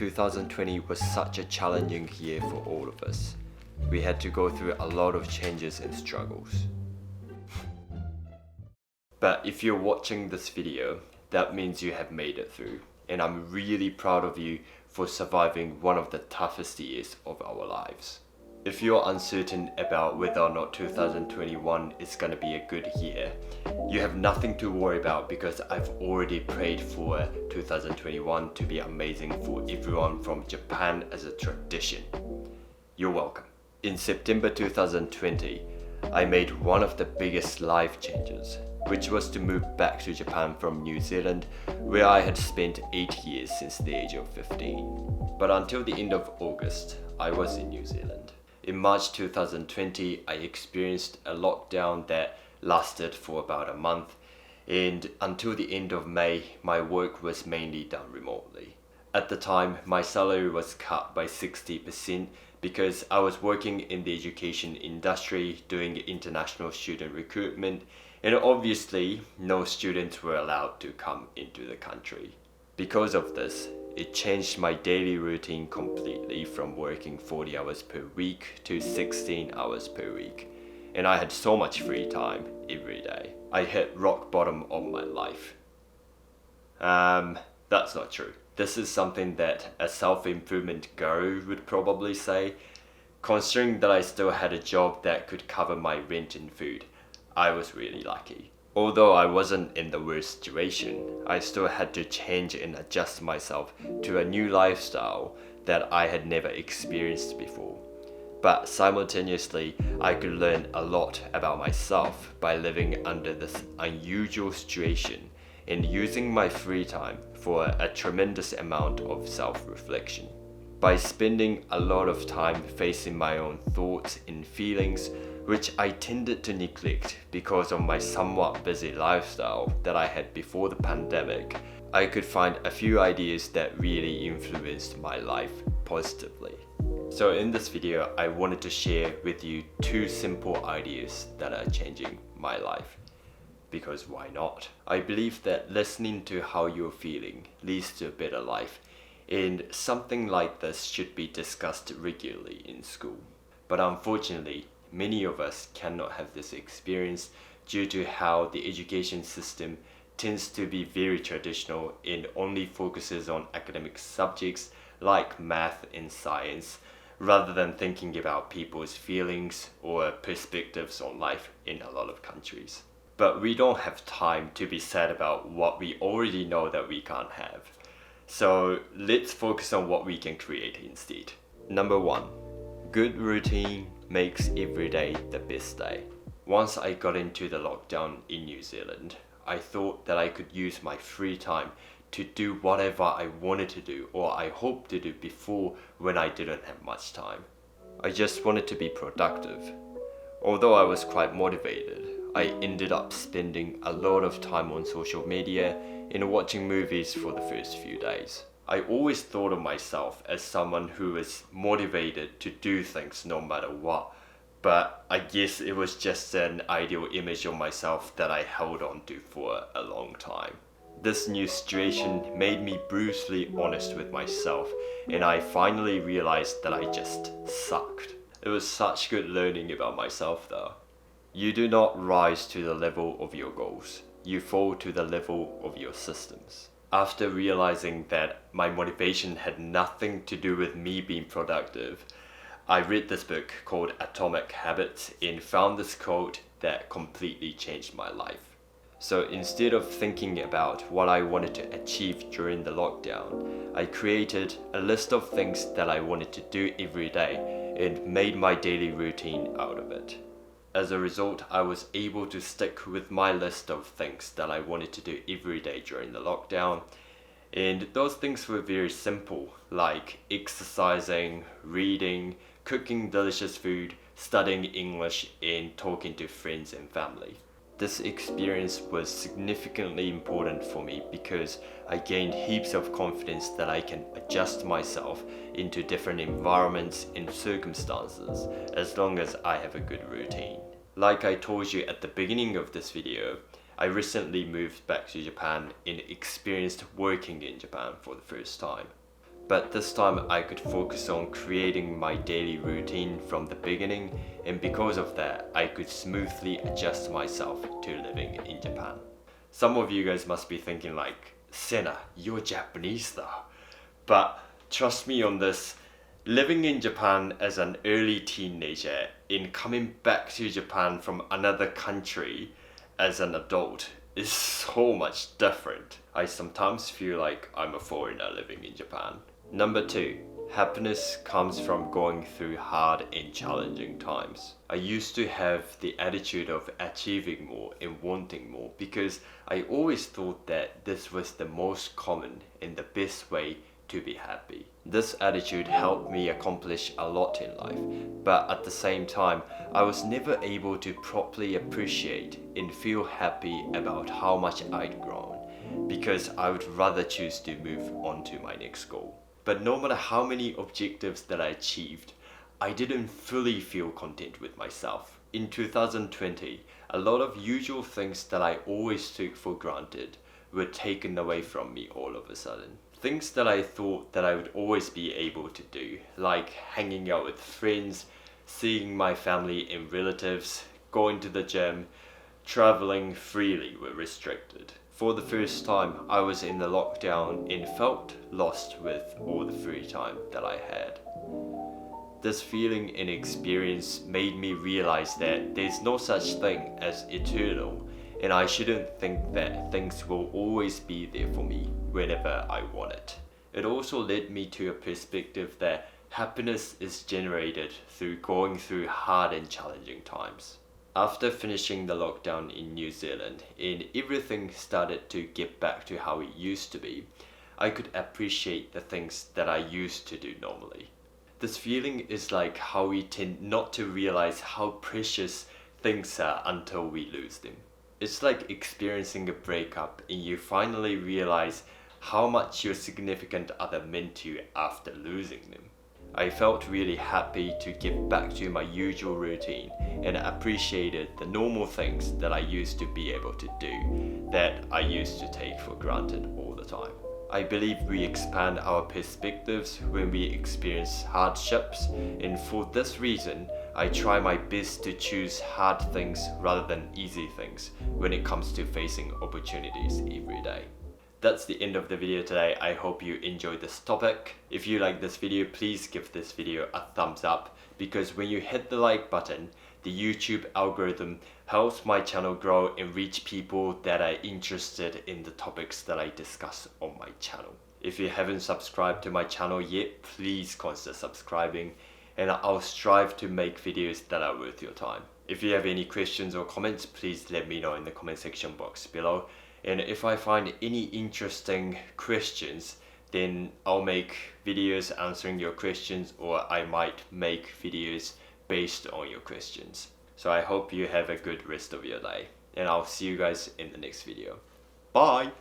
2020 was such a challenging year for all of us. We had to go through a lot of changes and struggles. But if you're watching this video, that means you have made it through, and I'm really proud of you for surviving one of the toughest years of our lives. If you're uncertain about whether or not 2021 is going to be a good year, you have nothing to worry about because I've already prayed for 2021 to be amazing for everyone from Japan as a tradition. You're welcome. In September 2020, I made one of the biggest life changes, which was to move back to Japan from New Zealand, where I had spent 8 years since the age of 15. But until the end of August, I was in New Zealand. In March 2020, I experienced a lockdown that lasted for about a month, and until the end of May, my work was mainly done remotely. At the time, my salary was cut by 60% because I was working in the education industry doing international student recruitment, and obviously no students were allowed to come into the country. Because of this, it changed my daily routine completely from working 40 hours per week to 16 hours per week. And I had so much free time every day. I hit rock bottom of my life. That's not true. This is something that a self-improvement guru would probably say. Considering that I still had a job that could cover my rent and food, I was really lucky. Although I wasn't in the worst situation, I still had to change and adjust myself to a new lifestyle that I had never experienced before. But simultaneously, I could learn a lot about myself by living under this unusual situation and using my free time for a tremendous amount of self-reflection. By spending a lot of time facing my own thoughts and feelings, which I tended to neglect because of my somewhat busy lifestyle that I had before the pandemic, I could find a few ideas that really influenced my life positively. So in this video, I wanted to share with you 2 simple ideas that are changing my life. Because why not? I believe that listening to how you're feeling leads to a better life, and something like this should be discussed regularly in school. But unfortunately, many of us cannot have this experience due to how the education system tends to be very traditional and only focuses on academic subjects like math and science, rather than thinking about people's feelings or perspectives on life in a lot of countries. But we don't have time to be sad about what we already know that we can't have. So let's focus on what we can create instead. Number 1, good routine makes every day the best day. Once I got into the lockdown in New Zealand, I thought that I could use my free time to do whatever I wanted to do or I hoped to do before when I didn't have much time. I just wanted to be productive. Although I was quite motivated, I ended up spending a lot of time on social media and watching movies for the first few days. I always thought of myself as someone who was motivated to do things no matter what, but I guess it was just an ideal image of myself that I held on to for a long time. This new situation made me brutally honest with myself, and I finally realized that I just sucked. It was such good learning about myself though. You do not rise to the level of your goals. You fall to the level of your systems. After realizing that my motivation had nothing to do with me being productive, I read this book called Atomic Habits and found this quote that completely changed my life. So instead of thinking about what I wanted to achieve during the lockdown, I created a list of things that I wanted to do every day and made my daily routine out of it. As a result, I was able to stick with my list of things that I wanted to do every day during the lockdown. And those things were very simple, like exercising, reading, cooking delicious food, studying English, and talking to friends and family. This experience was significantly important for me because I gained heaps of confidence that I can adjust myself into different environments and circumstances as long as I have a good routine. Like I told you at the beginning of this video, I recently moved back to Japan and experienced working in Japan for the first time. but this time I could focus on creating my daily routine from the beginning, and because of that, I could smoothly adjust myself to living in Japan. Some of you guys must be thinking like, Sena, you're Japanese though. But trust me on this, living in Japan as an early teenager and coming back to Japan from another country as an adult is so much different. I sometimes feel like I'm a foreigner living in Japan. Number 2, happiness comes from going through hard and challenging times. I used to have the attitude of achieving more and wanting more because I always thought that this was the most common and the best way to be happy. This attitude helped me accomplish a lot in life, but at the same time, I was never able to properly appreciate and feel happy about how much I'd grown because I would rather choose to move on to my next goal. But no matter how many objectives that I achieved, I didn't fully feel content with myself. In 2020, a lot of usual things that I always took for granted were taken away from me all of a sudden. Things that I thought that I would always be able to do, like hanging out with friends, seeing my family and relatives, going to the gym, traveling freely, were restricted. For the first time, I was in the lockdown and felt lost with all the free time that I had. This feeling and experience made me realize that there's no such thing as eternal, and I shouldn't think that things will always be there for me whenever I want it. It also led me to a perspective that happiness is generated through going through hard and challenging times. After finishing the lockdown in New Zealand and everything started to get back to how it used to be, I could appreciate the things that I used to do normally. This feeling is like how we tend not to realize how precious things are until we lose them. It's like experiencing a breakup and you finally realize how much your significant other meant to you after losing them. I felt really happy to get back to my usual routine and appreciated the normal things that I used to be able to do that I used to take for granted all the time. I believe we expand our perspectives when we experience hardships, and for this reason, I try my best to choose hard things rather than easy things when it comes to facing opportunities every day. That's the end of the video today. I hope you enjoyed this topic. If you like this video, please give this video a thumbs up because when you hit the like button, the YouTube algorithm helps my channel grow and reach people that are interested in the topics that I discuss on my channel. If you haven't subscribed to my channel yet, please consider subscribing and I'll strive to make videos that are worth your time. If you have any questions or comments, please let me know in the comment section box below. And if I find any interesting questions, then I'll make videos answering your questions, or I might make videos based on your questions. So I hope you have a good rest of your day, and I'll see you guys in the next video. Bye!